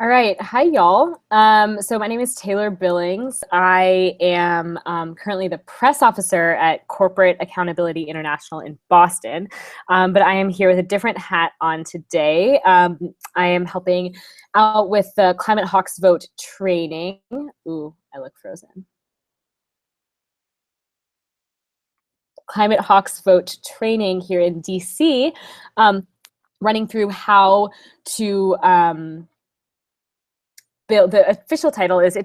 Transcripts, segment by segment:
All right. Hi, y'all. So my name is Taylor Billings. I am currently the press officer at Corporate Accountability International in Boston, but I am here with a different hat on today. I am helping out with the Climate Hawks Vote training. Ooh, I look frozen. Climate Hawks Vote training here in DC, running through how to build. The official title is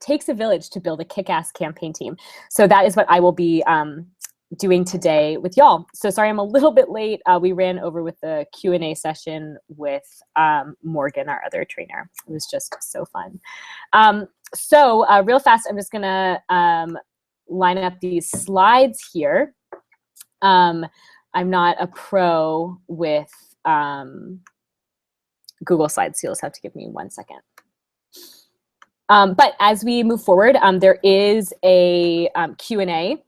takes a village to build a kick-ass campaign team. So that is what I will be doing today with y'all. So sorry I'm a little bit late. We ran over with the Q&A session with Morgan, our other trainer. It was just so fun. So real fast, I'm just gonna line up these slides here. I'm not a pro with Google Slides, so you'll just have to give me 1 second. But as we move forward, there is a Q&A,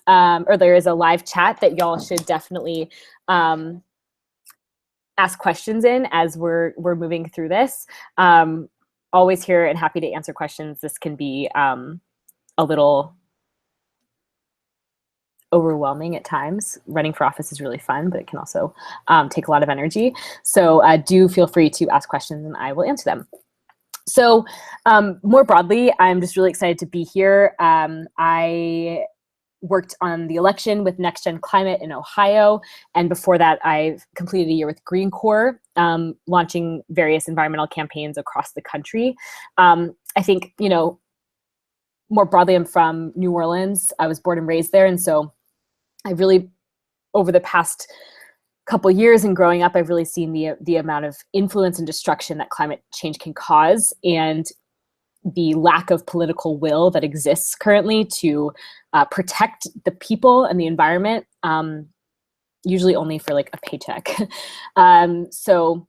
or there is a live chat that y'all should definitely ask questions in as we're moving through this. Always here and happy to answer questions. This can be a little overwhelming at times. Running for office is really fun, but it can also take a lot of energy. So do feel free to ask questions and I will answer them. So more broadly, I'm just really excited to be here. I worked on the election with Next Gen Climate in Ohio. And before that, I've completed a year with Green Corps, launching various environmental campaigns across the country. I think, you know, more broadly, I'm from New Orleans. I was born and raised there. And so I really, over the past couple years and growing up, I've really seen the amount of influence and destruction that climate change can cause, and the lack of political will that exists currently to protect the people and the environment, usually only for like a paycheck. So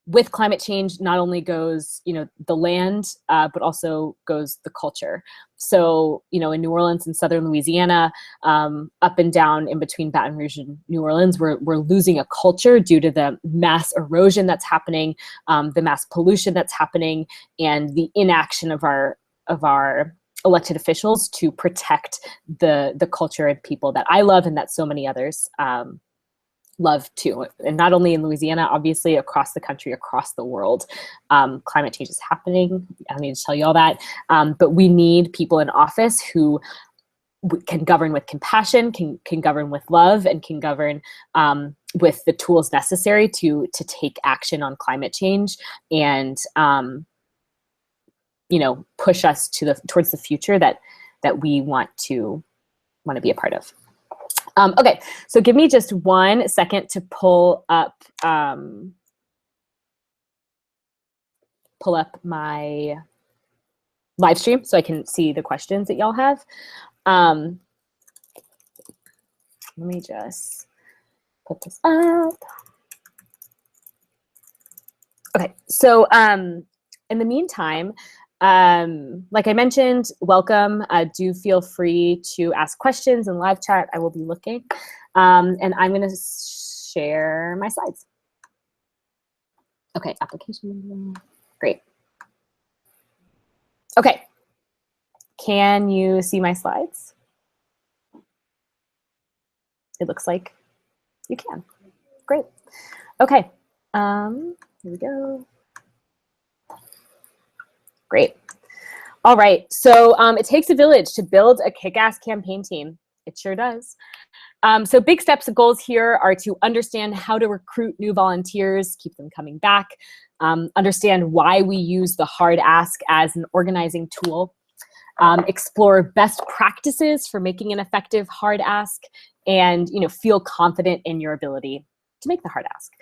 with climate change, not only goes, you know, the land, but also goes the culture. So, you know, in New Orleans and southern Louisiana, up and down in between Baton Rouge and New Orleans, we're losing a culture due to the mass erosion that's happening, the mass pollution that's happening, and the inaction of our elected officials to protect the culture and people that I love and that so many others love too. And not only in Louisiana, obviously across the country, across the world, climate change is happening. I don't need to tell you all that, but we need people in office who can govern with compassion, can govern with love, and can govern with the tools necessary to take action on climate change and you know, push us towards the future that we want to be a part of. Okay, so give me just 1 second to pull up my live stream so I can see the questions that y'all have. Let me just put this up. Okay, so in the meantime, like I mentioned, welcome. Do feel free to ask questions in live chat. I will be looking. And I'm going to share my slides. Okay, application. Great. Okay. Can you see my slides? It looks like you can. Great. Okay. Here we go. Great. All right. So it takes a village to build a kick-ass campaign team. It sure does. So big steps and goals here are to understand how to recruit new volunteers, keep them coming back, understand why we use the hard ask as an organizing tool, explore best practices for making an effective hard ask, and, you know, feel confident in your ability to make the hard ask.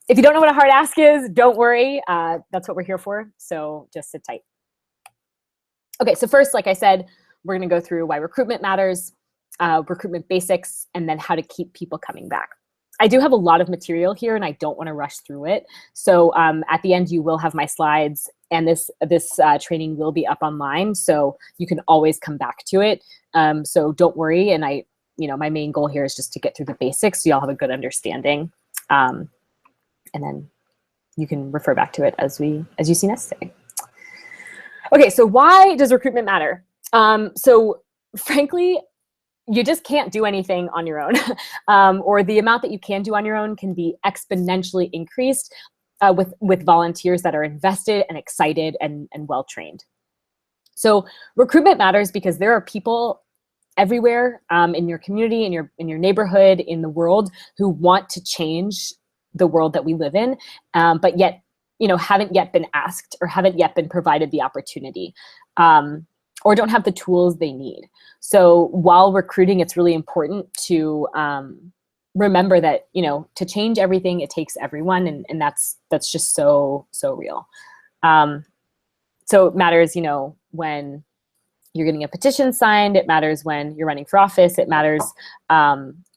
If you don't know what a hard ask is, don't worry. That's what we're here for. So just sit tight. Okay, so first, like I said, we're going to go through why recruitment matters, recruitment basics, and then how to keep people coming back. I do have a lot of material here and I don't want to rush through it. So at the end, you will have my slides, and this training will be up online, so you can always come back to it. So don't worry. And my main goal here is just to get through the basics so y'all have a good understanding. And then you can refer back to it as you see necessary. Okay, so why does recruitment matter? So frankly, you just can't do anything on your own, or the amount that you can do on your own can be exponentially increased with volunteers that are invested and excited and well-trained. So recruitment matters because there are people everywhere in your community, in your neighborhood, in the world, who want to change the world that we live in, but yet, haven't yet been asked or haven't yet been provided the opportunity, or don't have the tools they need. So while recruiting, it's really important to remember that, to change everything, it takes everyone, and that's just so real. So it matters, when you're getting a petition signed. It matters when you're running for office. It matters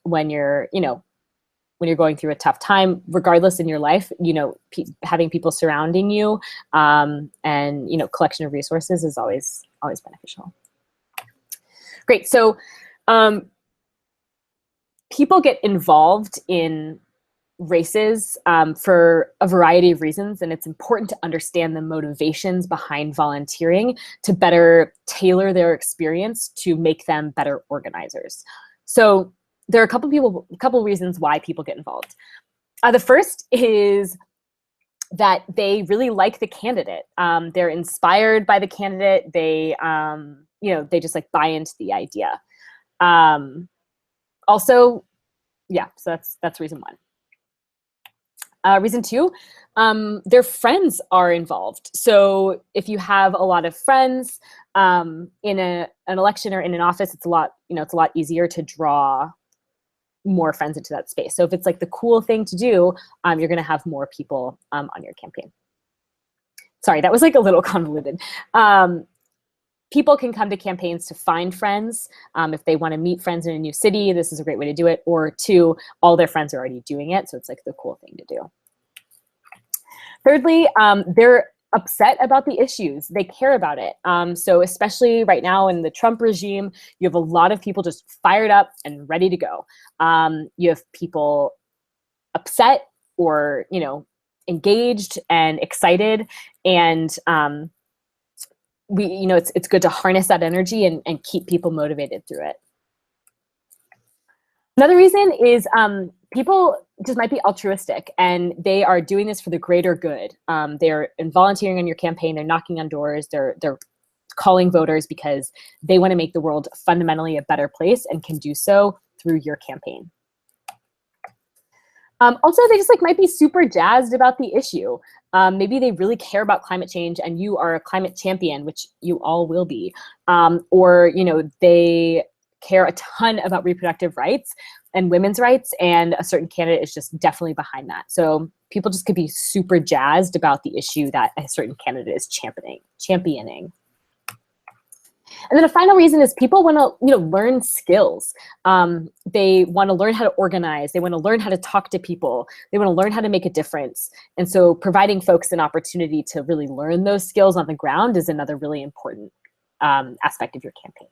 when you're, when you're going through a tough time, regardless in your life. Having people surrounding you and collection of resources is always beneficial. Great. So people get involved in races for a variety of reasons, and it's important to understand the motivations behind volunteering to better tailor their experience to make them better organizers. So there are a couple reasons why people get involved. The first is that they really like the candidate. They're inspired by the candidate. They they just buy into the idea. Also, yeah, so that's reason one. Reason two, their friends are involved. So if you have a lot of friends in an election or in an office, it's a lot easier to draw more friends into that space. So if it's the cool thing to do, you're going to have more people on your campaign. Sorry, that was a little convoluted. People can come to campaigns to find friends. If they want to meet friends in a new city, this is a great way to do it. Or two, all their friends are already doing it, so it's the cool thing to do. Thirdly, they're upset about the issues. They care about it. So especially right now in the Trump regime, you have a lot of people just fired up and ready to go. You have people upset or engaged and excited, and it's good to harness that energy and keep people motivated through it. Another reason is people just might be altruistic, and they are doing this for the greater good. They're volunteering on your campaign. They're knocking on doors. They're calling voters because they want to make the world fundamentally a better place and can do so through your campaign. Also, they just might be super jazzed about the issue. Maybe they really care about climate change and you are a climate champion, which you all will be. Or they care a ton about reproductive rights and women's rights, and a certain candidate is just definitely behind that. So people just could be super jazzed about the issue that a certain candidate is championing. And then a final reason is people want to learn skills. They want to learn how to organize. They want to learn how to talk to people. They want to learn how to make a difference. And so providing folks an opportunity to really learn those skills on the ground is another really important aspect of your campaign.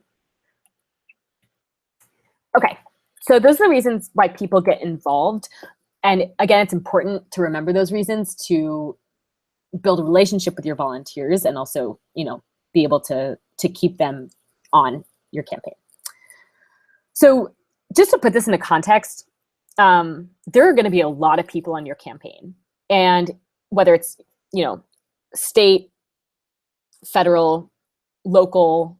Okay, so those are the reasons why people get involved. And again, it's important to remember those reasons to build a relationship with your volunteers and also, be able to keep them on your campaign. So just to put this into context, there are going to be a lot of people on your campaign, and whether it's, state, federal, local,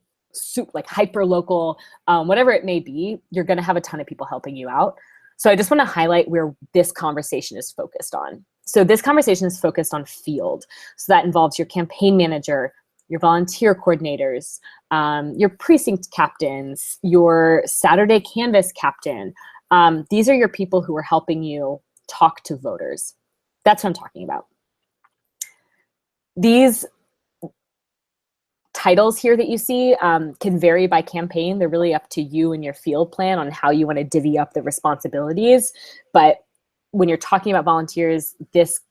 hyper local, whatever it may be, you're going to have a ton of people helping you out. So I just want to highlight where this conversation is focused on. So this conversation is focused on field. So that involves your campaign manager, your volunteer coordinators, your precinct captains, your Saturday Canvas captain. These are your people who are helping you talk to voters. That's what I'm talking about. These titles here that you see can vary by campaign. They're really up to you and your field plan on how you want to divvy up the responsibilities. But when you're talking about volunteers, this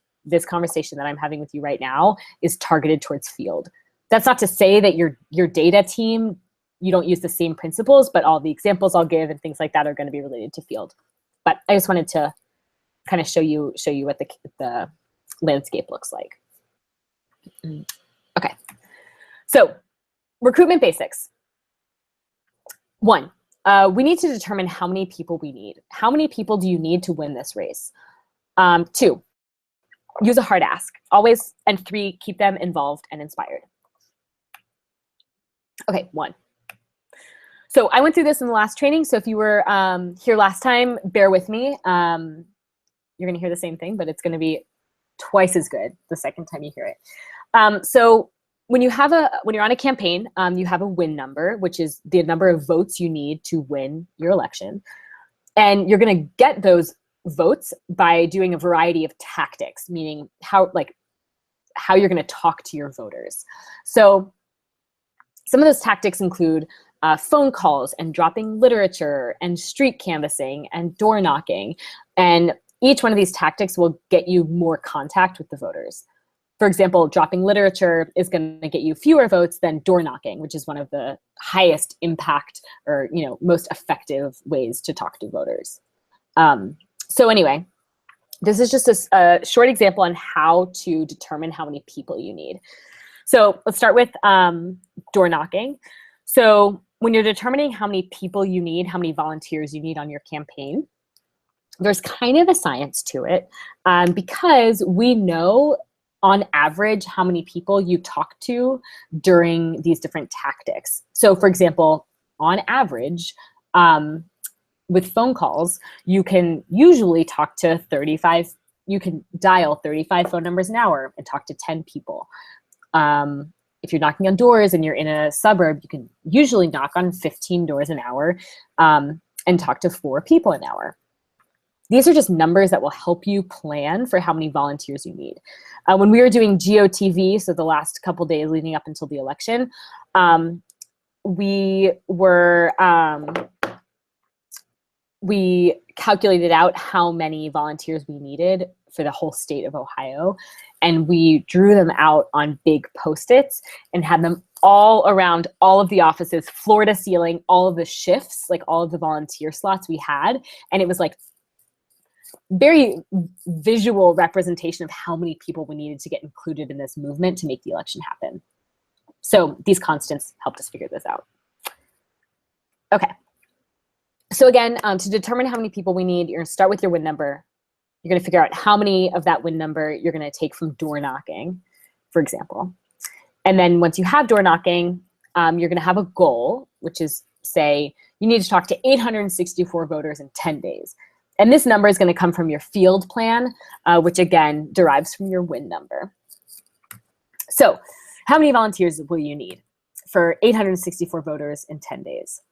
conversation that I'm having with you right now is targeted towards field. That's not to say that your data team, you don't use the same principles, but all the examples I'll give and things like that are going to be related to field. But I just wanted to kind of show you what landscape looks like. Okay, so recruitment basics. 1, we need to determine how many people we need. How many people do you need to win this race? 2, use a hard ask, always. And 3, keep them involved and inspired. Okay, 1. So I went through this in the last training. So if you were here last time, bear with me. You're gonna hear the same thing, but it's gonna be twice as good the second time you hear it. So when you're on a campaign, you have a win number, which is the number of votes you need to win your election. And you're gonna get those votes by doing a variety of tactics, meaning how you're gonna talk to your voters. So some of those tactics include phone calls and dropping literature and street canvassing and door knocking. And each one of these tactics will get you more contact with the voters. For example, dropping literature is going to get you fewer votes than door knocking, which is one of the highest impact or most effective ways to talk to voters. So anyway, this is just a short example on how to determine how many people you need. So let's start with door knocking. So when you're determining how many people you need, how many volunteers you need on your campaign, there's kind of a science to it because we know on average how many people you talk to during these different tactics. So for example, on average, with phone calls, you can usually talk to you can dial 35 phone numbers an hour and talk to 10 people. If you're knocking on doors and you're in a suburb, you can usually knock on 15 doors an hour and talk to 4 people an hour. These are just numbers that will help you plan for how many volunteers you need. When we were doing GOTV, so the last couple days leading up until the election, we calculated out how many volunteers we needed for the whole state of Ohio. And we drew them out on big Post-its and had them all around all of the offices, floor to ceiling, all of the shifts, like all of the volunteer slots we had. And it was like very visual representation of how many people we needed to get included in this movement to make the election happen. So these constants helped us figure this out. Okay. So again, to determine how many people we need, you're gonna start with your win number. You're gonna figure out how many of that win number you're gonna take from door knocking, for example. And then once you have door knocking, you're gonna have a goal, which is, say, you need to talk to 864 voters in 10 days. And this number is gonna come from your field plan, which again, derives from your win number. So how many volunteers will you need for 864 voters in 10 days?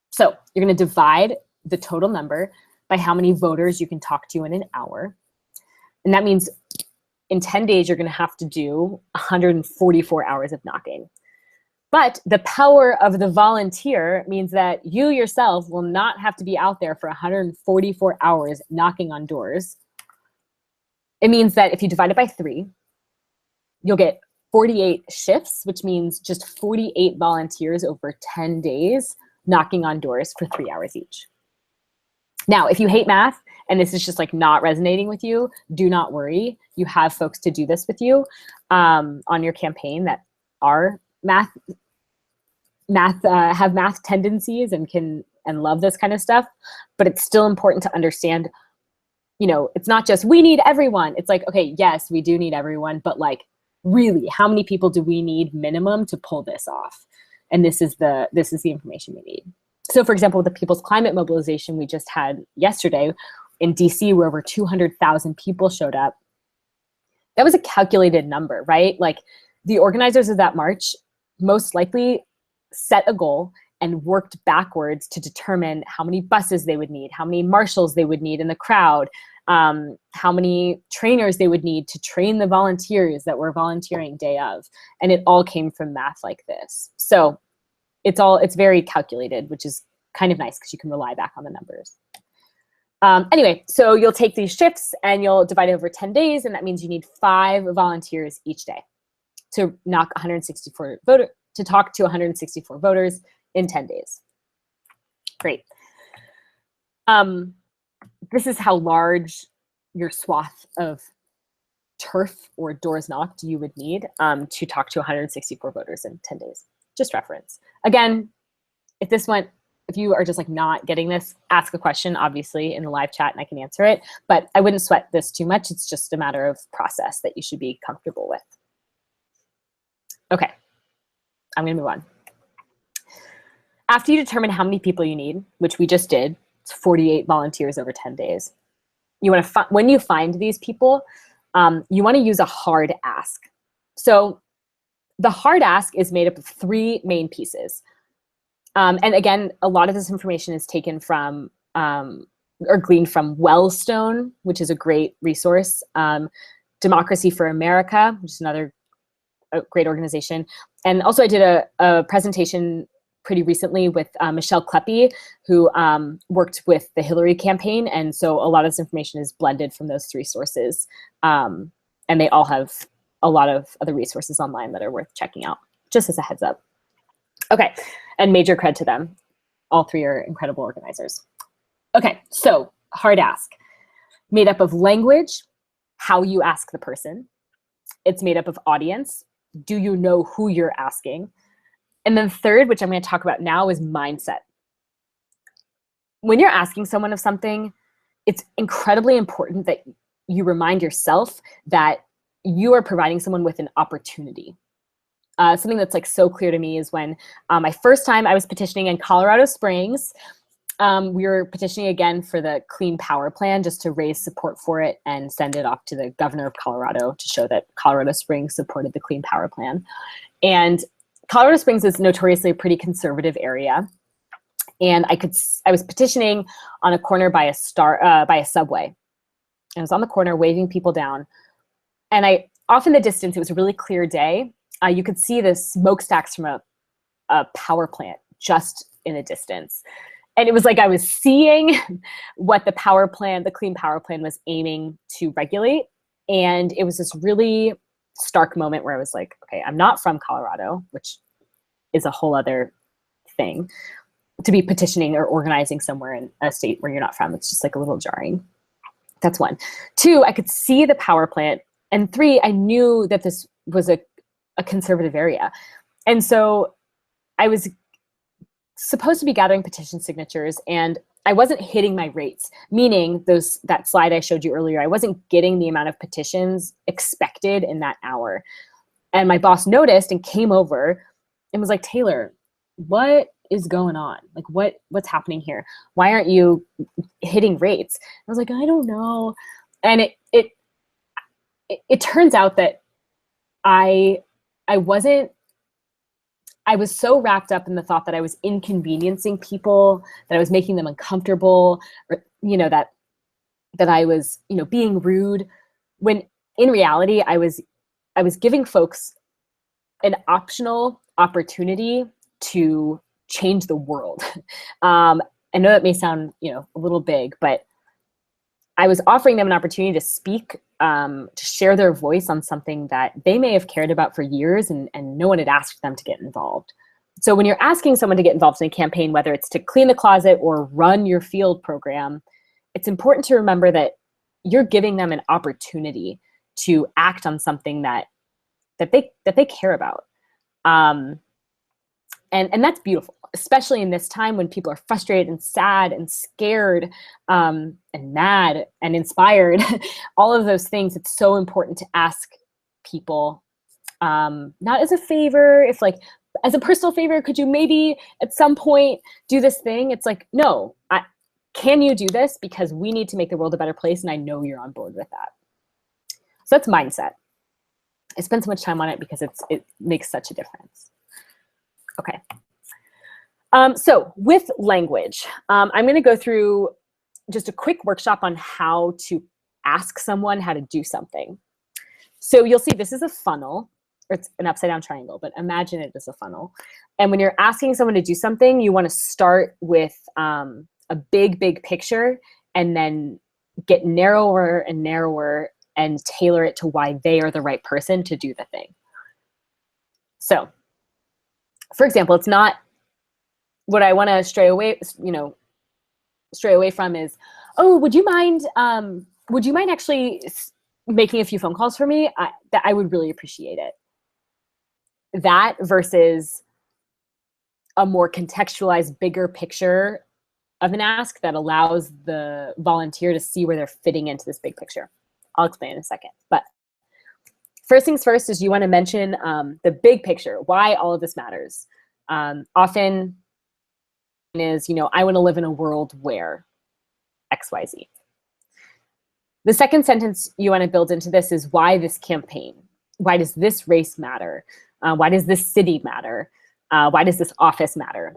So you're gonna divide the total number by how many voters you can talk to in an hour. And that means in 10 days, you're gonna have to do 144 hours of knocking. But the power of the volunteer means that you yourself will not have to be out there for 144 hours knocking on doors. It means that if you divide it by 3, you'll get 48 shifts, which means just 48 volunteers over 10 days knocking on doors for 3 hours each. Now, if you hate math and this is just like not resonating with you, do not worry. You have folks to do this with you on your campaign that are have math tendencies and love this kind of stuff. But it's still important to understand, it's not just we need everyone. It's like, okay, yes, we do need everyone, but like really, how many people do we need minimum to pull this off? And this is the information we need. So for example, with the People's Climate Mobilization we just had yesterday in DC, where over 200,000 people showed up, that was a calculated number, right? Like the organizers of that march most likely set a goal and worked backwards to determine how many buses they would need, how many marshals they would need in the crowd, how many trainers they would need to train the volunteers that were volunteering day of. And it all came from math like this. So it's very calculated, which is kind of nice because you can rely back on the numbers. Anyway, so you'll take these shifts and you'll divide it over 10 days, and that means you need 5 volunteers each day to talk to 164 voters in 10 days. Great. This is how large your swath of turf or doors knocked you would need to talk to 164 voters in 10 days. Just reference. Again, if you are just like not getting this, ask a question, obviously, in the live chat and I can answer it. But I wouldn't sweat this too much. It's just a matter of process that you should be comfortable with. Okay, I'm gonna move on. After you determine how many people you need, which we just did, it's 48 volunteers over 10 days. When you find these people, you wanna use a hard ask. So the hard ask is made up of 3 main pieces. And again, a lot of this information is taken from or gleaned from Wellstone, which is a great resource. Democracy for America, which is another great organization. And also I did a presentation pretty recently with Michelle Kleppe, who worked with the Hillary campaign. And so a lot of this information is blended from those 3 sources. And they all have a lot of other resources online that are worth checking out, just as a heads up. Okay, and major cred to them. All 3 are incredible organizers. Okay, so hard ask. Made up of language, how you ask the person. It's made up of audience. Do you know who you're asking? And then third, which I'm going to talk about now, is mindset. When you're asking someone of something, it's incredibly important that you remind yourself that you are providing someone with an opportunity. Something that's like so clear to me is when my first time I was petitioning in Colorado Springs. We were petitioning again for the Clean Power Plan, just to raise support for it and send it off to the governor of Colorado to show that Colorado Springs supported the Clean Power Plan. And Colorado Springs is notoriously a pretty conservative area. And I was petitioning on a corner by a subway. And I was on the corner waving people down. And off in the distance, it was a really clear day. You could see the smokestacks from a power plant just in the distance. And it was like I was seeing what the Clean Power Plan was aiming to regulate. And it was this really stark moment where I was like, okay, I'm not from Colorado, which is a whole other thing, to be petitioning or organizing somewhere in a state where you're not from. It's just like a little jarring. That's 1. 2, I could see the power plant. And 3, I knew that this was a conservative area. And so I was supposed to be gathering petition signatures, and I wasn't hitting my rates, meaning that slide I showed you earlier, I wasn't getting the amount of petitions expected in that hour. And my boss noticed and came over and was like, Taylor, what is going on? Like, what's happening here? Why aren't you hitting rates? I was like, I don't know. And it turns out that I was so wrapped up in the thought that I was inconveniencing people, that I was making them uncomfortable, or, that I was, being rude, when in reality, I was giving folks an optional opportunity to change the world. I know that may sound, a little big, but I was offering them an opportunity to speak, to share their voice on something that they may have cared about for years, and no one had asked them to get involved. So when you're asking someone to get involved in a campaign, whether it's to clean the closet or run your field program, it's important to remember that you're giving them an opportunity to act on something that they care about. And that's beautiful, especially in this time when people are frustrated and sad and scared, and mad and inspired, all of those things. It's so important to ask people, not as a favor, if like, as a personal favor, could you maybe at some point do this thing? It's like, no, can you do this? Because we need to make the world a better place, and I know you're on board with that. So that's mindset. I spend so much time on it because it makes such a difference. Okay. So with language, I'm going to go through just a quick workshop on how to ask someone how to do something. So you'll see this is a funnel, or it's an upside down triangle, but imagine it as a funnel. And when you're asking someone to do something, you want to start with a big picture, and then get narrower and narrower and tailor it to why they are the right person to do the thing. So, for example, it's not what I want to stray away from is, oh, would you mind actually making a few phone calls for me, that I would really appreciate it. That versus a more contextualized, bigger picture of an ask that allows the volunteer to see where they're fitting into this big picture. I'll explain in a second. But first things first is you want to mention the big picture, why all of this matters. Often is, I want to live in a world where XYZ. The second sentence you want to build into this is why this campaign? Why does this race matter? Why does this city matter? Why does this office matter?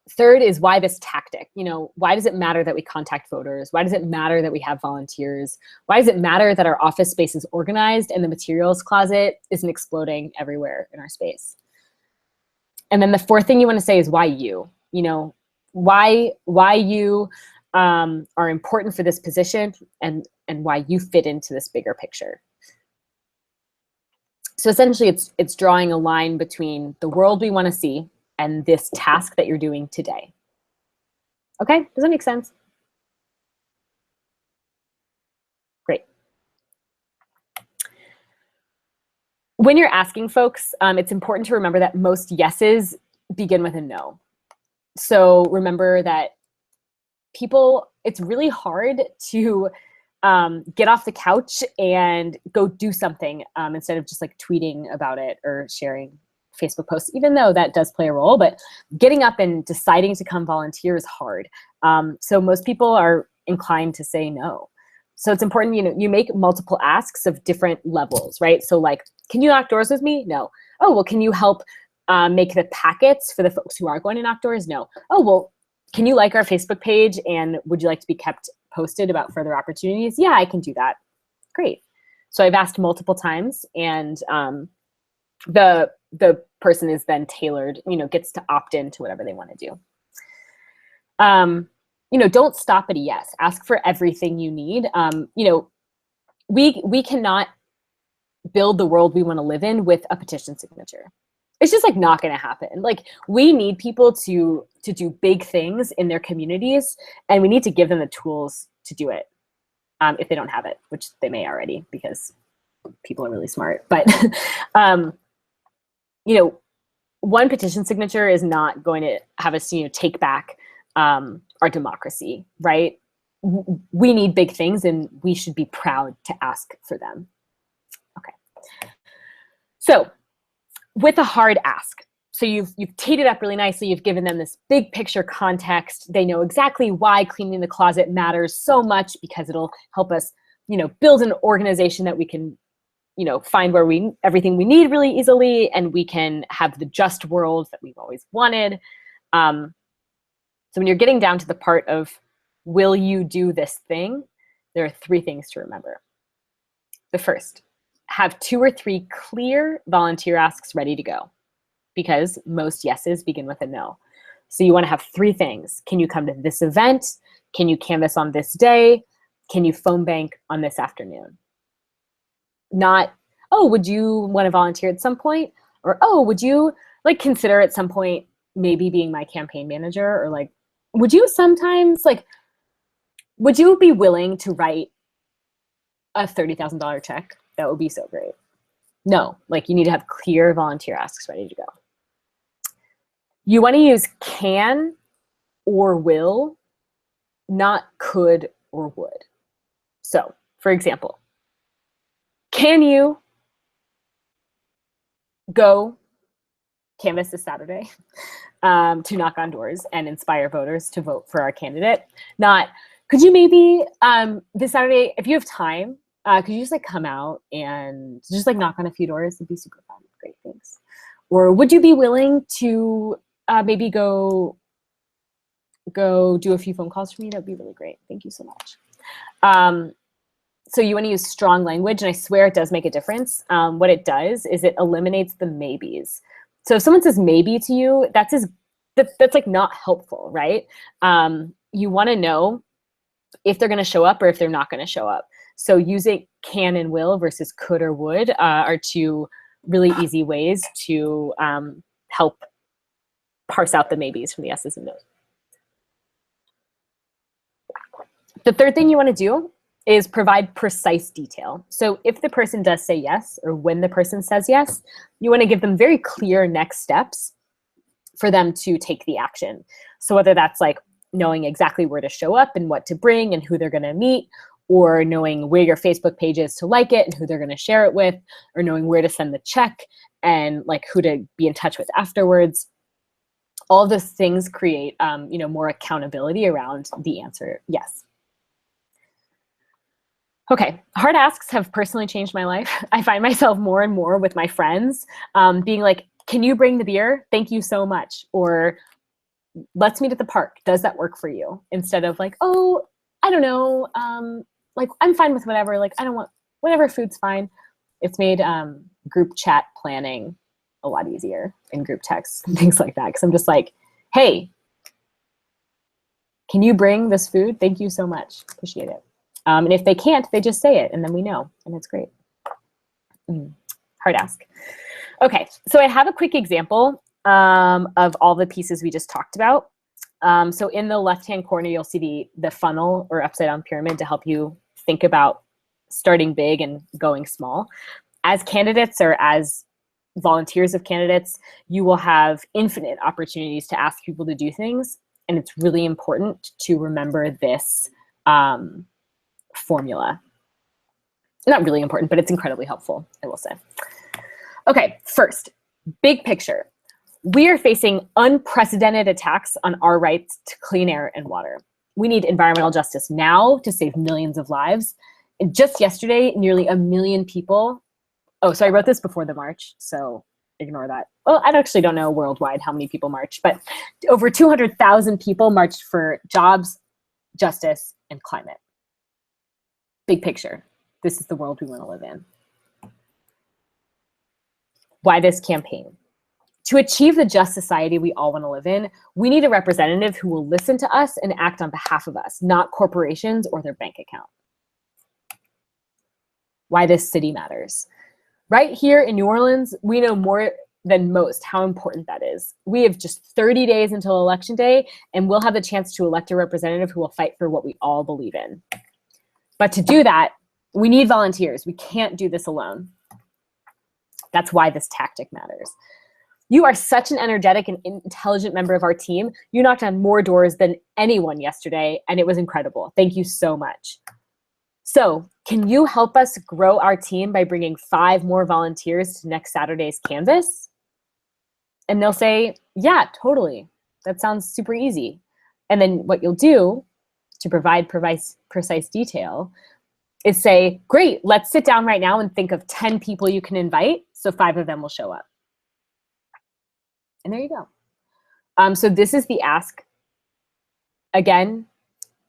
Third is why this tactic? Why does it matter that we contact voters? Why does it matter that we have volunteers? Why does it matter that our office space is organized and the materials closet isn't exploding everywhere in our space? And then the fourth thing you want to say is why you? Why you are important for this position and why you fit into this bigger picture. So essentially it's drawing a line between the world we want to see and this task that you're doing today. Okay, does that make sense? Great. When you're asking folks, it's important to remember that most yeses begin with a no. So remember that it's really hard to get off the couch and go do something instead of just like tweeting about it or sharing Facebook posts, even though that does play a role. But getting up and deciding to come volunteer is hard. So most people are inclined to say no. So it's important, you make multiple asks of different levels, right? So like, can you knock doors with me? No. Oh, well, can you help make the packets for the folks who are going to knock doors? No. Oh, well, can you like our Facebook page and would you like to be kept posted about further opportunities? Yeah, I can do that. Great. So I've asked multiple times and the person is then tailored, gets to opt into whatever they want to do. Don't stop at a yes. Ask for everything you need. We cannot build the world we want to live in with a petition signature. It's just like not going to happen. Like we need people to do big things in their communities, and we need to give them the tools to do it if they don't have it, which they may already because people are really smart. But one petition signature is not going to have us take back our democracy, right? We need big things, and we should be proud to ask for them. Okay. So with a hard ask, so you've teed it up really nicely. You've given them this big picture context. They know exactly why cleaning the closet matters so much because it'll help us, build an organization that we can, find everything we need really easily, and we can have the just world that we've always wanted. So when you're getting down to the part of, will you do this thing? There are 3 things to remember. The first, have 2 or 3 clear volunteer asks ready to go, because most yeses begin with a no. So you want to have 3 things. Can you come to this event? Can you canvass on this day? Can you phone bank on this afternoon? Not, oh, would you want to volunteer at some point? Or, oh, would you consider at some point maybe being my campaign manager? Or would you sometimes, would you be willing to write a $30,000 check? That would be so great. No, you need to have clear volunteer asks ready to go. You want to use can or will, not could or would. So, for example, can you go canvass this Saturday to knock on doors and inspire voters to vote for our candidate? Not, could you maybe this Saturday, if you have time, could you just come out and just knock on a few doors? It'd be super fun. Great, thanks. Or would you be willing to maybe go do a few phone calls for me? That'd be really great. Thank you so much. So you want to use strong language, and I swear it does make a difference. What it does is it eliminates the maybes. So if someone says maybe to you, that's not helpful, right? You want to know if they're going to show up or if they're not going to show up. So using can and will versus could or would are 2 really easy ways to help parse out the maybes from the yeses and nos. The third thing you want to do is provide precise detail. So if the person does say yes, or when the person says yes, you want to give them very clear next steps for them to take the action. So whether that's like knowing exactly where to show up and what to bring and who they're going to meet, or knowing where your Facebook page is to like it and who they're going to share it with, or knowing where to send the check and like who to be in touch with afterwards. All of those things create more accountability around the answer yes. Okay, hard asks have personally changed my life. I find myself more and more with my friends being like, can you bring the beer? Thank you so much. Or let's meet at the park. Does that work for you? Instead of like, oh, I don't know. Like, I'm fine with whatever. Like, I don't want, whatever, food's fine. It's made group chat planning a lot easier in group texts and things like that. Because I'm just like, hey, can you bring this food? Thank you so much. Appreciate it. And if they can't, they just say it, and then we know, and it's great. Hard ask. Okay, so I have a quick example of all the pieces we just talked about. So in the left-hand corner, you'll see the funnel or upside-down pyramid to help you think about starting big and going small. As candidates or as volunteers of candidates, you will have infinite opportunities to ask people to do things, and it's really important to remember this formula. Not really important, but it's incredibly helpful, I will say. Okay, first, big picture. We are facing unprecedented attacks on our rights to clean air and water. We need environmental justice now to save millions of lives. And just yesterday, nearly 1 million people, oh, so I wrote this before the march, so ignore that. Well, I actually don't know worldwide how many people marched, but over 200,000 people marched for jobs, justice, and climate. Big picture. This is the world we want to live in. Why this campaign? To achieve the just society we all want to live in, we need a representative who will listen to us and act on behalf of us, not corporations or their bank account. Why this city matters. Right here in New Orleans, we know more than most how important that is. We have just 30 days until Election Day, and we'll have the chance to elect a representative who will fight for what we all believe in. But to do that, we need volunteers. We can't do this alone. That's why this tactic matters. You are such an energetic and intelligent member of our team. You knocked on more doors than anyone yesterday, and it was incredible. Thank you so much. So, can you help us grow our team by bringing 5 more volunteers to next Saturday's Canvas? And they'll say, yeah, totally. That sounds super easy. And then what you'll do to provide precise detail is say, great, let's sit down right now and think of 10 people you can invite, so 5 of them will show up. And there you go. So this is the ask. Again,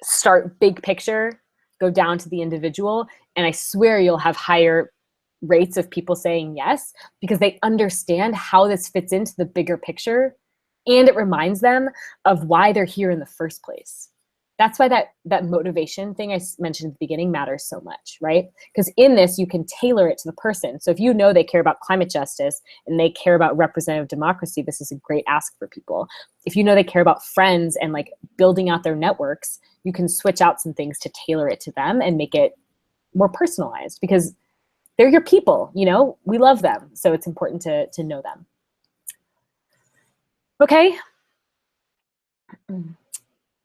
start big picture, go down to the individual, and I swear you'll have higher rates of people saying yes because they understand how this fits into the bigger picture, and it reminds them of why they're here in the first place. That's why that motivation thing I mentioned at the beginning matters so much, right? Because in this, you can tailor it to the person. So if you know they care about climate justice and they care about representative democracy, this is a great ask for people. If you know they care about friends and like building out their networks, you can switch out some things to tailor it to them and make it more personalized because they're your people, you know? We love them, so it's important to know them. Okay?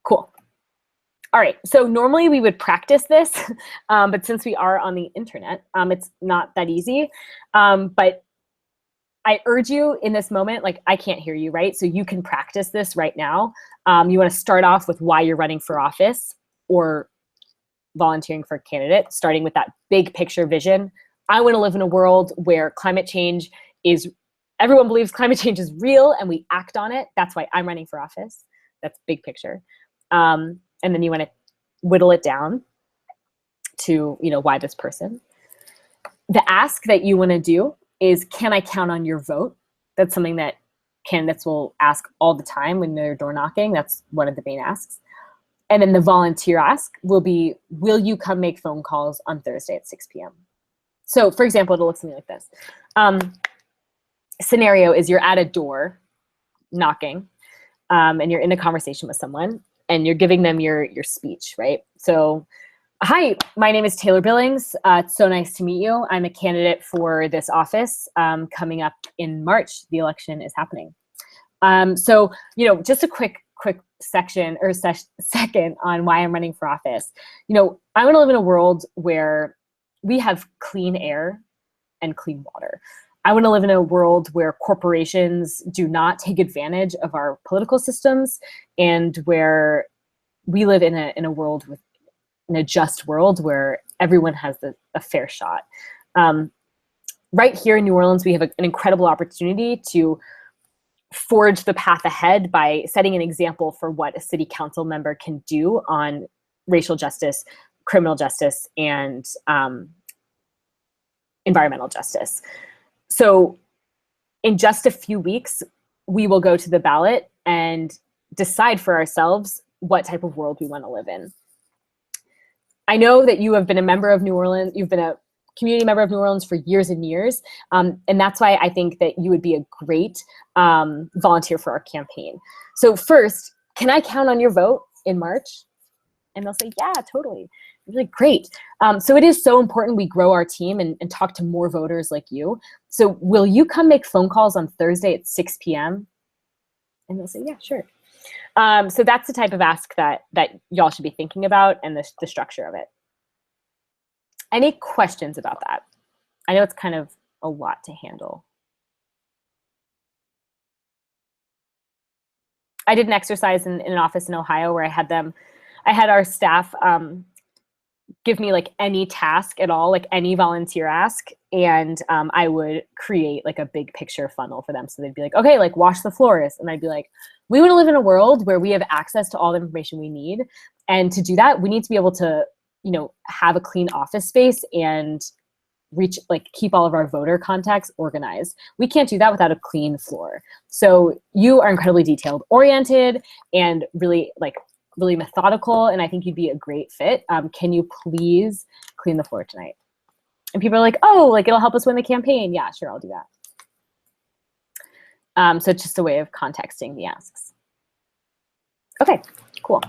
Cool. All right, so normally we would practice this, but since we are on the internet, it's not that easy. But I urge you in this moment, like I can't hear you, right? So you can practice this right now. You wanna start off with why you're running for office or volunteering for a candidate, starting with that big picture vision. I wanna live in a world where climate change is, everyone believes climate change is real and we act on it. That's why I'm running for office. That's big picture. And then you want to whittle it down to, why this person. The ask that you want to do is, can I count on your vote? That's something that candidates will ask all the time when they're door knocking. That's one of the main asks. And then the volunteer ask will be, will you come make phone calls on Thursday at 6 p.m.? So for example, it'll look something like this. Scenario is you're at a door knocking and you're in a conversation with someone and you're giving them your speech, right? So Hi, my name is Taylor Billings. It's so nice to meet you. I'm a candidate for this office coming up in March. The election is happening. So, just a quick section or second on why I'm running for office. I want to live in a world where we have clean air and clean water. I want to live in a world where corporations do not take advantage of our political systems, and where we live in a just world where everyone has a fair shot. Right here in New Orleans, we have an incredible opportunity to forge the path ahead by setting an example for what a city council member can do on racial justice, criminal justice, and environmental justice. So in just a few weeks, we will go to the ballot and decide for ourselves what type of world we want to live in. I know that you have been a member of New Orleans, you've been a community member of New Orleans for years and years. And that's why I think that you would be a great volunteer for our campaign. So first, can I count on your vote in March? And they'll say, yeah, totally. Really great. So it is so important we grow our team and talk to more voters like you. So will you come make phone calls on Thursday at 6 p.m.? And they'll say, yeah, sure. So that's the type of ask that y'all should be thinking about, and the structure of it. Any questions about that? I know it's kind of a lot to handle. I did an exercise in an office in Ohio where I had our staff give me like any task at all, like any volunteer ask, and I would create like a big picture funnel for them. So they'd be like, okay, like wash the floors. And I'd be like, we want to live in a world where we have access to all the information we need. And to do that, we need to be able to, have a clean office space and keep all of our voter contacts organized. We can't do that without a clean floor. So you are incredibly detailed oriented and really methodical, and I think you'd be a great fit. Can you please clean the floor tonight? And people are like, oh, like it'll help us win the campaign. Yeah, sure, I'll do that. So it's just a way of contexting the asks. Okay, cool.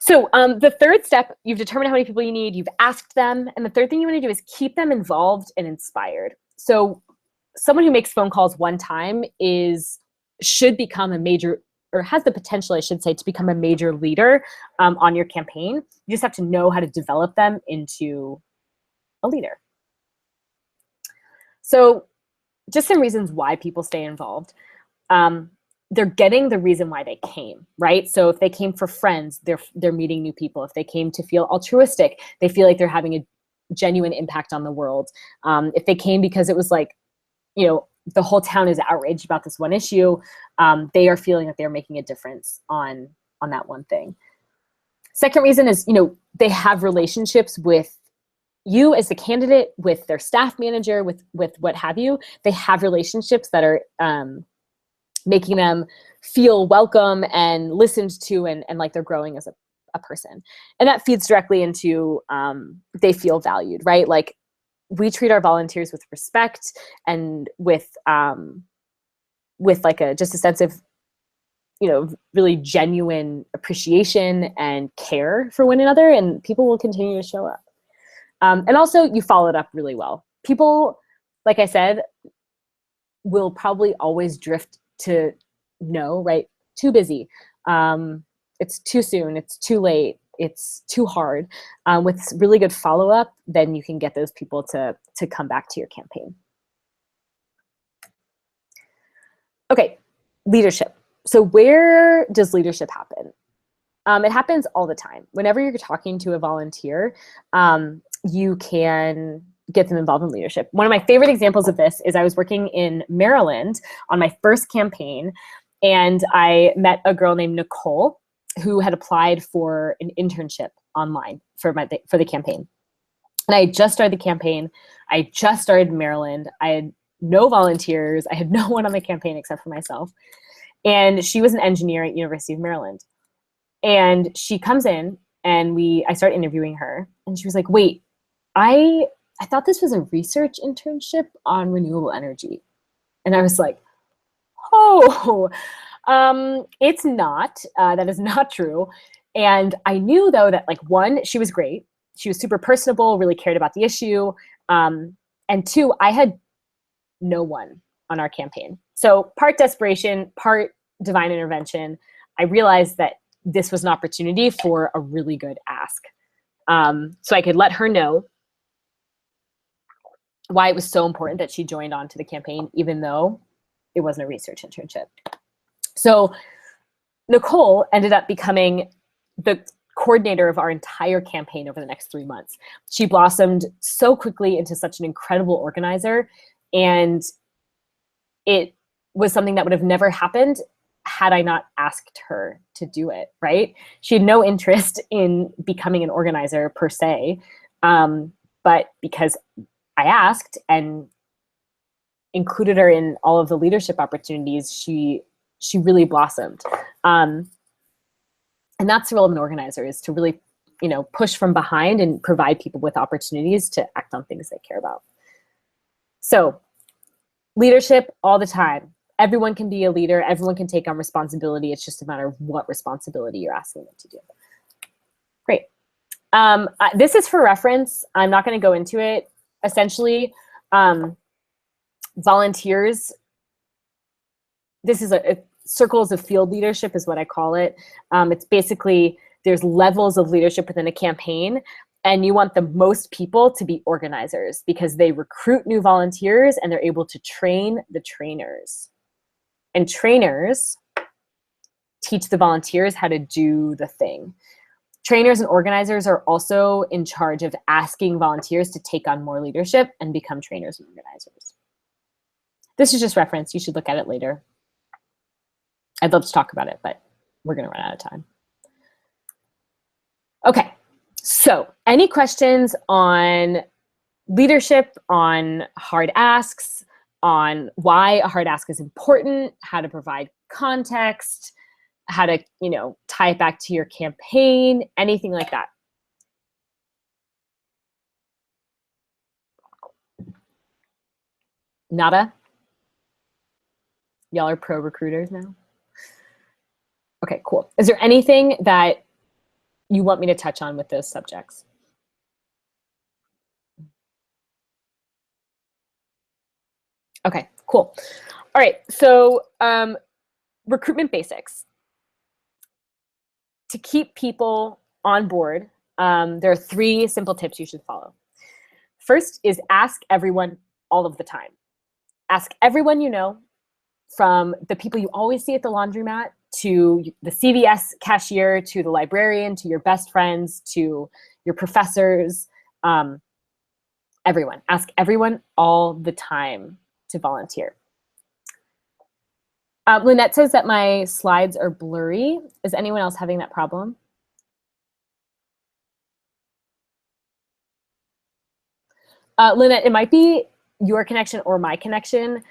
So the third step, you've determined how many people you need, you've asked them, and the third thing you want to do is keep them involved and inspired. So someone who makes phone calls one time should become a major, or has the potential, I should say, to become a major leader on your campaign. You just have to know how to develop them into a leader. So just some reasons why people stay involved. They're getting the reason why they came, right? So if they came for friends, they're meeting new people. If they came to feel altruistic, they feel like they're having a genuine impact on the world. If they came because it was like, the whole town is outraged about this one issue, they are feeling that they're making a difference on that one thing. Second reason is, they have relationships with you as the candidate, with their staff manager, with what have you. They have relationships that are making them feel welcome and listened to, and like they're growing as a person. And that feeds directly into they feel valued, right? Like we treat our volunteers with respect and with like just a sense of, really genuine appreciation and care for one another, and people will continue to show up. And also you followed up really well. People, like I said, will probably always drift to no, right? Too busy. It's too soon. It's too late. It's too hard. With really good follow-up, then you can get those people to come back to your campaign. Okay, leadership. So where does leadership happen? It happens all the time. Whenever you're talking to a volunteer, you can get them involved in leadership. One of my favorite examples of this is I was working in Maryland on my first campaign, and I met a girl named Nicole who had applied for an internship online for the campaign. And I had just started the campaign. I just started in Maryland. I had no volunteers. I had no one on the campaign except for myself. And she was an engineer at University of Maryland. And she comes in, and I start interviewing her, and she was like, wait, I thought this was a research internship on renewable energy. And I was like, oh, it's not. That is not true. And I knew though that like one, she was great. She was super personable, really cared about the issue. And two, I had no one on our campaign. So part desperation, part divine intervention. I realized that this was an opportunity for a really good ask. So I could let her know why it was so important that she joined on to the campaign, even though it wasn't a research internship. So Nicole ended up becoming the coordinator of our entire campaign over the next 3 months. She blossomed so quickly into such an incredible organizer, and it was something that would have never happened had I not asked her to do it, right? She had no interest in becoming an organizer per se, but because I asked and included her in all of the leadership opportunities, she really blossomed. And that's the role of an organizer, is to really, push from behind and provide people with opportunities to act on things they care about. So leadership all the time. Everyone can be a leader. Everyone can take on responsibility. It's just a matter of what responsibility you're asking them to do. Great. This is for reference. I'm not going to go into it. Essentially, volunteers, this is a circles of field leadership is what I call it. It's basically, there's levels of leadership within a campaign, and you want the most people to be organizers because they recruit new volunteers and they're able to train the trainers. And trainers teach the volunteers how to do the thing. Trainers and organizers are also in charge of asking volunteers to take on more leadership and become trainers and organizers. This is just reference. You should look at it later. I'd love to talk about it, but we're going to run out of time. Okay, so any questions on leadership, on hard asks, on why a hard ask is important, how to provide context, how to, tie it back to your campaign, anything like that? Nada? Y'all are pro recruiters now? Okay, cool. Is there anything that you want me to touch on with those subjects? Okay, cool. All right, so recruitment basics. To keep people on board, there are 3 simple tips you should follow. First is ask everyone all of the time. Ask everyone you know, from the people you always see at the laundromat, to the CVS cashier, to the librarian, to your best friends, to your professors, everyone. Ask everyone all the time to volunteer. Lynette says that my slides are blurry. Is anyone else having that problem? Lynette, it might be your connection or my connection.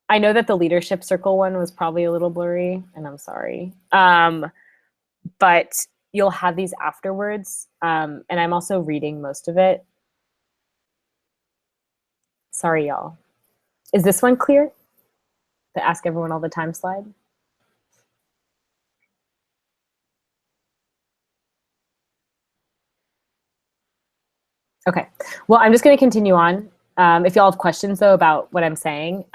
I know that the leadership circle one was probably a little blurry, and I'm sorry. But you'll have these afterwards, and I'm also reading most of it. Sorry, y'all. Is this one clear? The ask everyone all the time slide? Okay, well, I'm just going to continue on. If y'all have questions, though, about what I'm saying,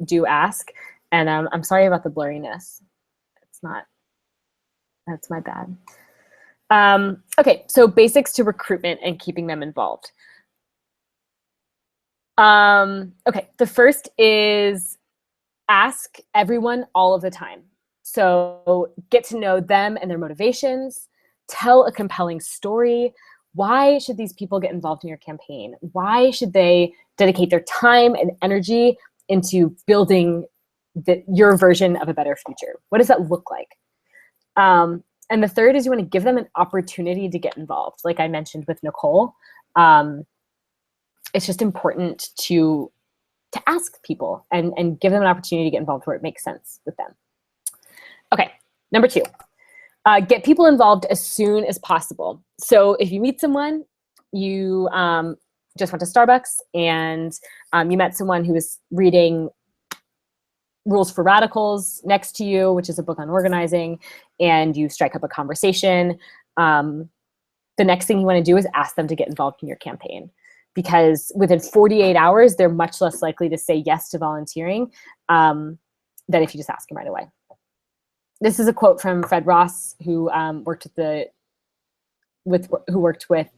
do ask. And I'm sorry about the blurriness. That's my bad. Okay, so basics to recruitment and keeping them involved. Okay, the first is ask everyone all of the time. So get to know them and their motivations. Tell a compelling story. Why should these people get involved in your campaign? Why should they dedicate their time and energy into building your version of a better future? What does that look like? And the third is you want to give them an opportunity to get involved. Like I mentioned with Nicole, it's just important to ask people and give them an opportunity to get involved where it makes sense with them. Okay, number 2. Get people involved as soon as possible. So if you meet someone, you just went to Starbucks and you met someone who was reading Rules for Radicals next to you, which is a book on organizing, and you strike up a conversation, the next thing you want to do is ask them to get involved in your campaign, because within 48 hours, they're much less likely to say yes to volunteering than if you just ask them right away. This is a quote from Fred Ross, who worked with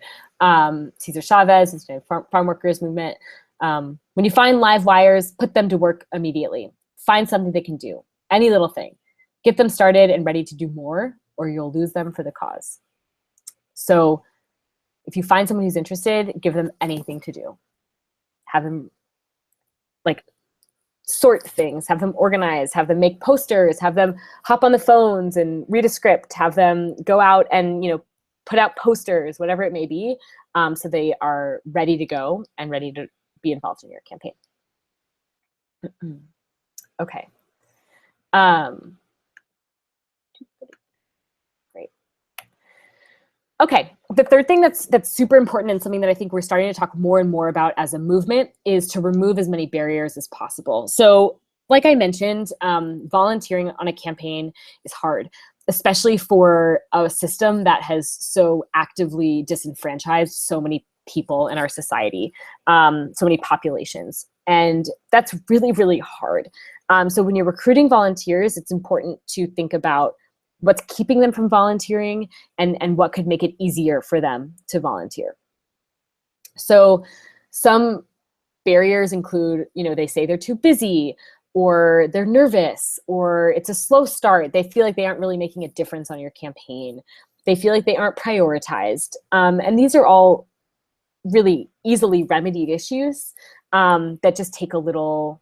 Cesar Chavez, the farm workers movement. When you find live wires, put them to work immediately. Find something they can do, any little thing. Get them started and ready to do more, or you'll lose them for the cause. So if you find someone who's interested, give them anything to do. Have them like sort things, have them organize, have them make posters, have them hop on the phones and read a script, have them go out and, you know, put out posters, whatever it may be, so they are ready to go and ready to be involved in your campaign. Okay. Great. Okay, the third thing that's super important and something that I think we're starting to talk more and more about as a movement is to remove as many barriers as possible. So like I mentioned, volunteering on a campaign is hard, especially for a system that has so actively disenfranchised so many people in our society, so many populations. And that's really, really hard. So when you're recruiting volunteers, it's important to think about what's keeping them from volunteering and what could make it easier for them to volunteer. So some barriers include, you know, they say they're too busy, or they're nervous, or it's a slow start. They feel like they aren't really making a difference on your campaign. They feel like they aren't prioritized. And these are all really easily remedied issues that just take a little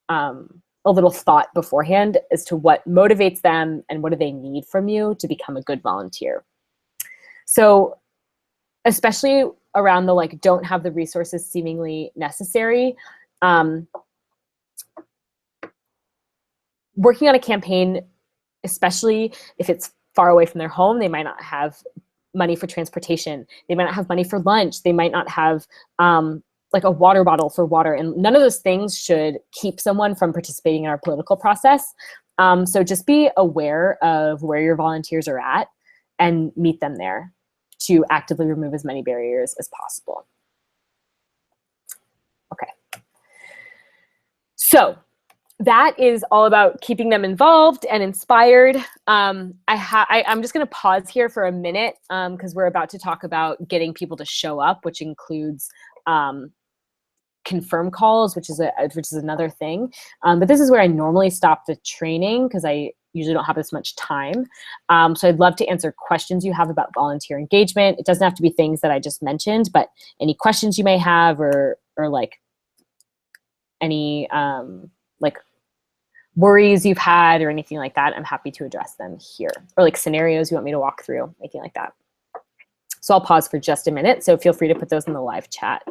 thought beforehand as to what motivates them and what do they need from you to become a good volunteer. So especially around the like, don't have the resources seemingly necessary, working on a campaign, especially if it's far away from their home, they might not have money for transportation. They might not have money for lunch. They might not have like a water bottle for water. And none of those things should keep someone from participating in our political process. So just be aware of where your volunteers are at and meet them there to actively remove as many barriers as possible. Okay. So that is all about keeping them involved and inspired. I'm just going to pause here for a minute because we're about to talk about getting people to show up, which includes confirm calls, which is another thing. But this is where I normally stop the training because I usually don't have this much time. So I'd love to answer questions you have about volunteer engagement. It doesn't have to be things that I just mentioned, but any questions you may have or like any like worries you've had or anything like that, I'm happy to address them here. Or like scenarios you want me to walk through, anything like that. So I'll pause for just a minute. So feel free to put those in the live chat.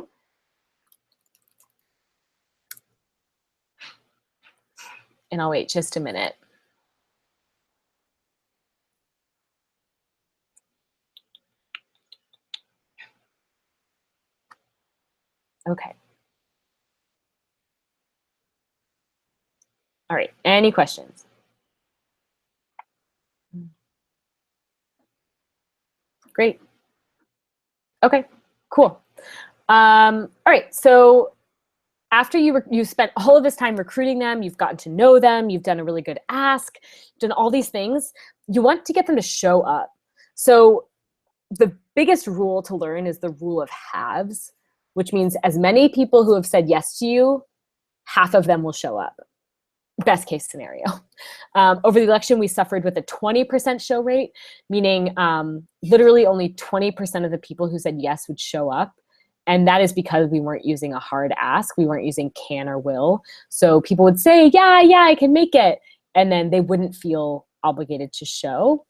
And I'll wait just a minute. Okay. All right, any questions? Great. Okay, cool. All right, so after you spent all of this time recruiting them, you've gotten to know them, you've done a really good ask, done all these things, you want to get them to show up. So the biggest rule to learn is the rule of halves, which means as many people who have said yes to you, half of them will show up. Best case scenario. Over the election, we suffered with a 20% show rate, meaning literally only 20% of the people who said yes would show up. And that is because we weren't using a hard ask. We weren't using can or will. So people would say, yeah, I can make it. And then they wouldn't feel obligated to show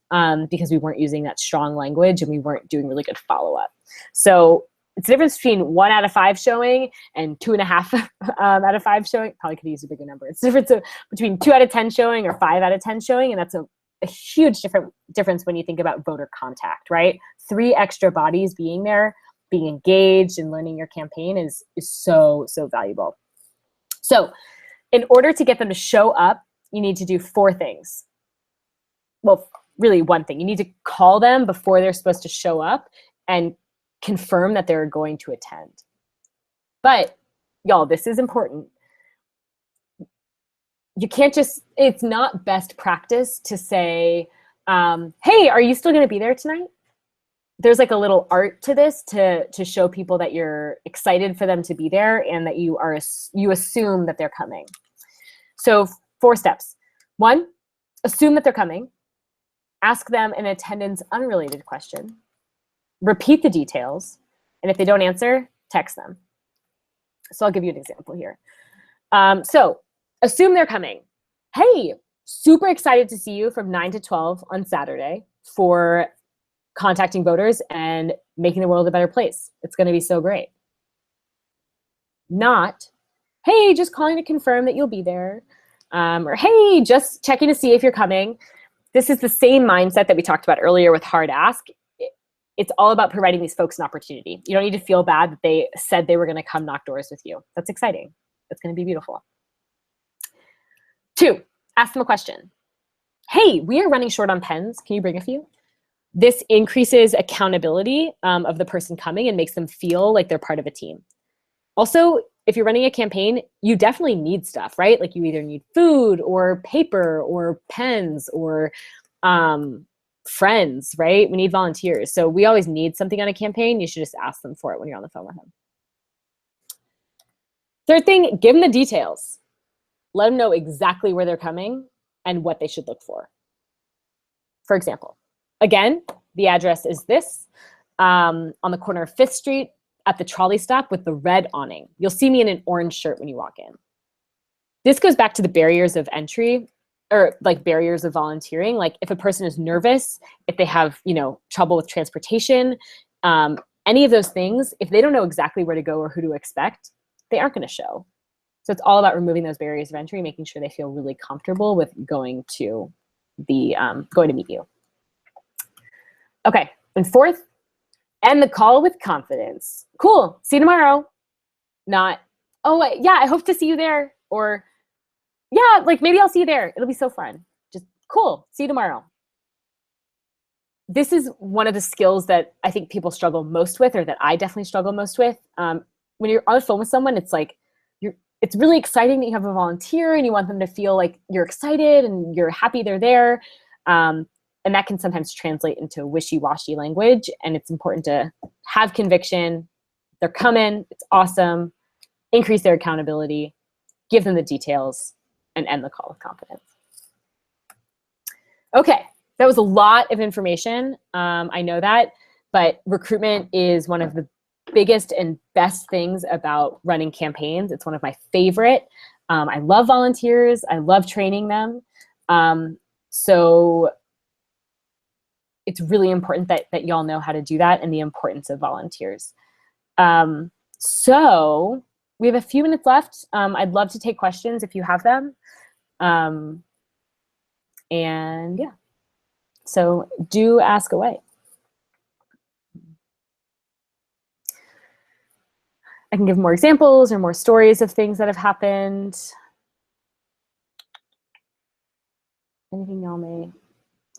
because we weren't using that strong language and we weren't doing really good follow-up. So it's the difference between 1 out of 5 showing and 2.5 out of 5 showing. Probably could use a bigger number. It's the difference between 2 out of 10 showing or 5 out of 10 showing. And that's a huge difference when you think about voter contact, right? 3 extra bodies being there, being engaged and learning your campaign is so, so valuable. So in order to get them to show up, you need to do 4 things. Well, really one thing. You need to call them before they're supposed to show up and confirm that they're going to attend. But y'all, this is important. You can't just, it's not best practice to say, hey, are you still going to be there tonight? There's like a little art to this to show people that you're excited for them to be there and that you assume that they're coming. So 4 steps. 1, assume that they're coming. Ask them an attendance unrelated question. Repeat the details. And if they don't answer, text them. So I'll give you an example here. So assume they're coming. Hey, super excited to see you from 9 to 12 on Saturday for contacting voters and making the world a better place. It's going to be so great. Not, hey, just calling to confirm that you'll be there. Or, hey, just checking to see if you're coming. This is the same mindset that we talked about earlier with hard ask. It's all about providing these folks an opportunity. You don't need to feel bad that they said they were going to come knock doors with you. That's exciting. That's going to be beautiful. 2, ask them a question. Hey, we are running short on pens. Can you bring a few? This increases accountability of the person coming and makes them feel like they're part of a team. Also, if you're running a campaign, you definitely need stuff, right? Like you either need food or paper or pens or friends, right? We need volunteers. So we always need something on a campaign. You should just ask them for it when you're on the phone with them. 3rd thing, give them the details. Let them know exactly where they're coming and what they should look for. For example, again, the address is this, on the corner of 5th Street at the trolley stop with the red awning. You'll see me in an orange shirt when you walk in. This goes back to the barriers of entry, or like barriers of volunteering. Like if a person is nervous, if they have, trouble with transportation, any of those things, if they don't know exactly where to go or who to expect, they aren't going to show. So it's all about removing those barriers of entry, making sure they feel really comfortable with going to meet you. Okay, and 4th, end the call with confidence. Cool, see you tomorrow. Not, oh yeah, I hope to see you there. Or yeah, like maybe I'll see you there. It'll be so fun. Just cool, see you tomorrow. This is one of the skills that I think people struggle most with, or that I definitely struggle most with. When you're on the phone with someone, it's like, it's really exciting that you have a volunteer and you want them to feel like you're excited and you're happy they're there. And that can sometimes translate into wishy-washy language. And it's important to have conviction. They're coming, it's awesome. Increase their accountability, give them the details, and end the call with confidence. Okay, that was a lot of information. I know that, but recruitment is one of the biggest and best things about running campaigns. It's one of my favorite. I love volunteers. I love training them. So it's really important that y'all know how to do that and the importance of volunteers. So we have a few minutes left. I'd love to take questions if you have them. And yeah, so do ask away. I can give more examples or more stories of things that have happened. Anything y'all may,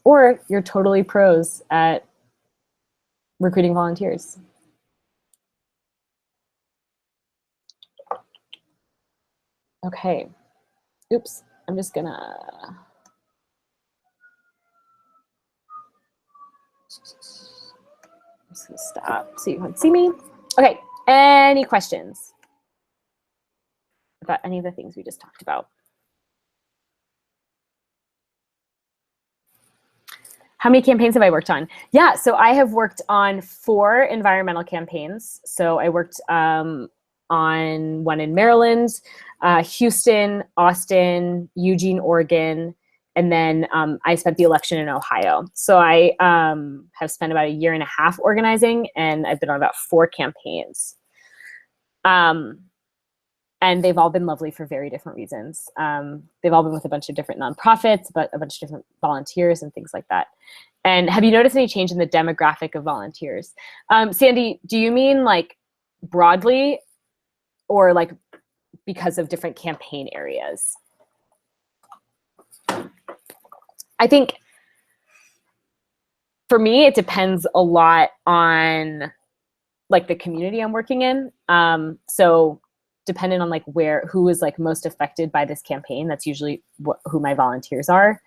or you're totally pros at recruiting volunteers. Okay, oops, I'm just gonna stop so you can see me. Okay. Any questions about any of the things we just talked about? How many campaigns have I worked on? Yeah, so I have worked on 4 environmental campaigns. So I worked on one in Maryland, Houston, Austin, Eugene, Oregon, and then I spent the election in Ohio. So I have spent about 1.5 years organizing, and I've been on about 4 campaigns. And they've all been lovely for very different reasons. They've all been with a bunch of different nonprofits, but a bunch of different volunteers and things like that. And have you noticed any change in the demographic of volunteers? Sandy, do you mean like broadly, or like because of different campaign areas. I think for me, it depends a lot on like the community I'm working in. So depending on like who is like most affected by this campaign, that's usually who my volunteers are.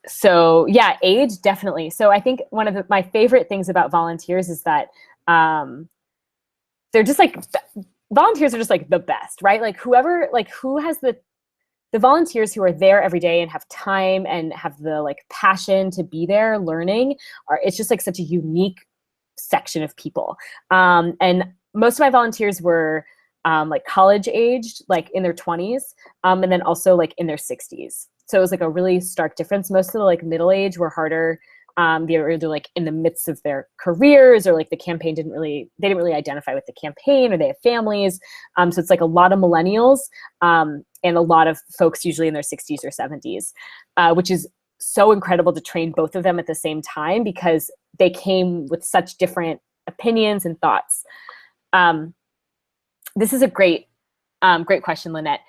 So yeah, age, definitely. So I think one of my favorite things about volunteers is that they're just like, volunteers are just like the best, right? Like who has the volunteers who are there every day and have time and have the like passion to be there learning it's just like such a unique section of people. And most of my volunteers were like college aged, like in their 20s, and then also like in their 60s. So it was like a really stark difference. Most of the like middle age were harder. They were either like in the midst of their careers, or like the campaign they didn't really identify with the campaign, or they have families. So it's like a lot of millennials and a lot of folks usually in their 60s or 70s, which is so incredible to train both of them at the same time because they came with such different opinions and thoughts. This is a great question, Lynette.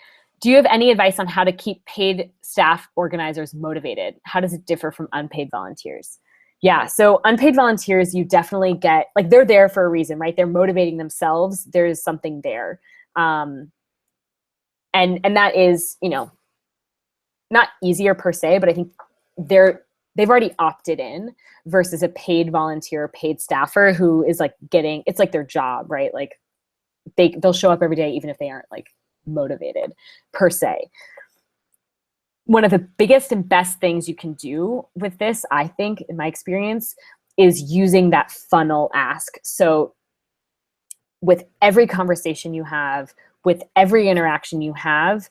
Do you have any advice on how to keep paid staff organizers motivated? How does it differ from unpaid volunteers? Yeah, so unpaid volunteers, you definitely get, like, they're there for a reason, right? They're motivating themselves. There's something there. And that is, you know, not easier per se, but I think they've already opted in versus a paid volunteer, paid staffer who is like it's like their job, right? Like they'll show up every day even if they aren't like motivated per se. One of the biggest and best things you can do with this, I think, in my experience, is using that funnel ask. So with every conversation you have, with every interaction you have,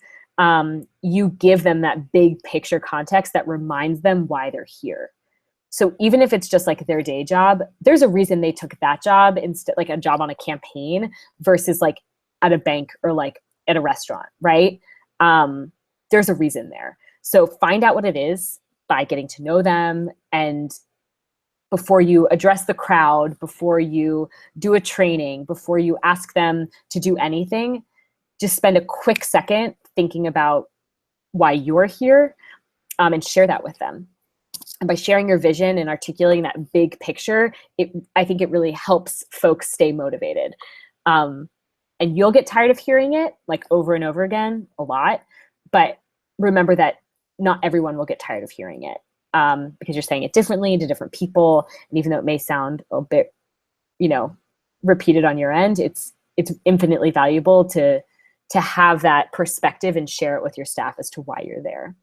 you give them that big picture context that reminds them why they're here. So even if it's just like their day job, there's a reason they took that job instead, like a job on a campaign versus like at a bank or like at a restaurant, right? There's a reason there. So find out what it is by getting to know them, and before you address the crowd, before you do a training, before you ask them to do anything, just spend a quick second thinking about why you're here, and share that with them. And by sharing your vision and articulating that big picture, I think it really helps folks stay motivated. And you'll get tired of hearing it like over and over again a lot, but remember that not everyone will get tired of hearing it, because you're saying it differently to different people. And even though it may sound a bit, you know, repeated on your end, it's infinitely valuable to have that perspective and share it with your staff as to why you're there.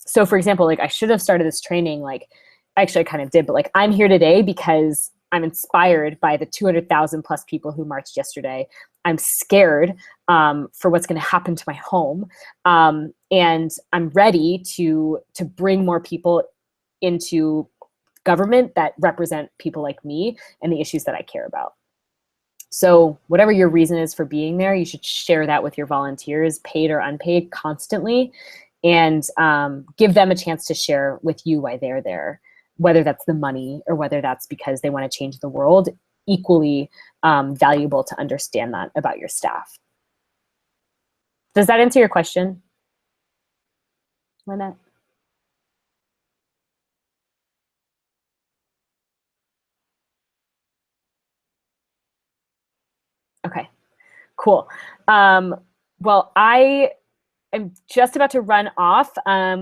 So for example, like I should have started this training, like actually I kind of did, but like I'm here today because I'm inspired by the 200,000 plus people who marched yesterday. I'm scared for what's going to happen to my home. And I'm ready to bring more people into government that represent people like me and the issues that I care about. So whatever your reason is for being there, you should share that with your volunteers, paid or unpaid, constantly, and give them a chance to share with you why they're there, whether that's the money or whether that's because they want to change the world. Equally valuable to understand that about your staff. Does that answer your question, Lynette? Okay, cool. Well, I am just about to run off.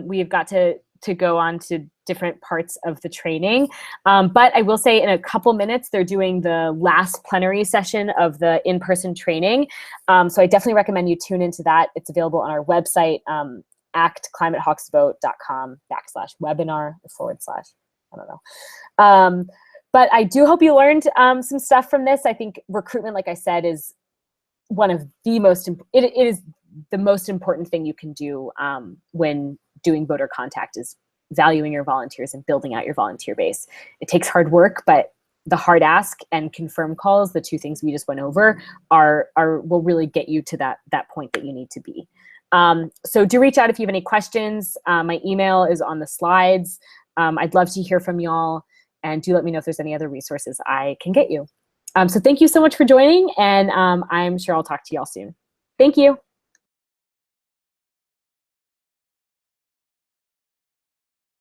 We've got to go on to different parts of the training. But I will say in a couple minutes, they're doing the last plenary session of the in-person training. So I definitely recommend you tune into that. It's available on our website, actclimatehawksvote.com/webinar/, I don't know. But I do hope you learned some stuff from this. I think recruitment, like I said, is one of the most, it is the most important thing you can do when doing voter contact, is valuing your volunteers and building out your volunteer base. It takes hard work, but the hard ask and confirm calls, the two things we just went over, will really get you to that point that you need to be. So do reach out if you have any questions. My email is on the slides. I'd love to hear from y'all, and do let me know if there's any other resources I can get you. So thank you so much for joining, and I'm sure I'll talk to you all soon. Thank you.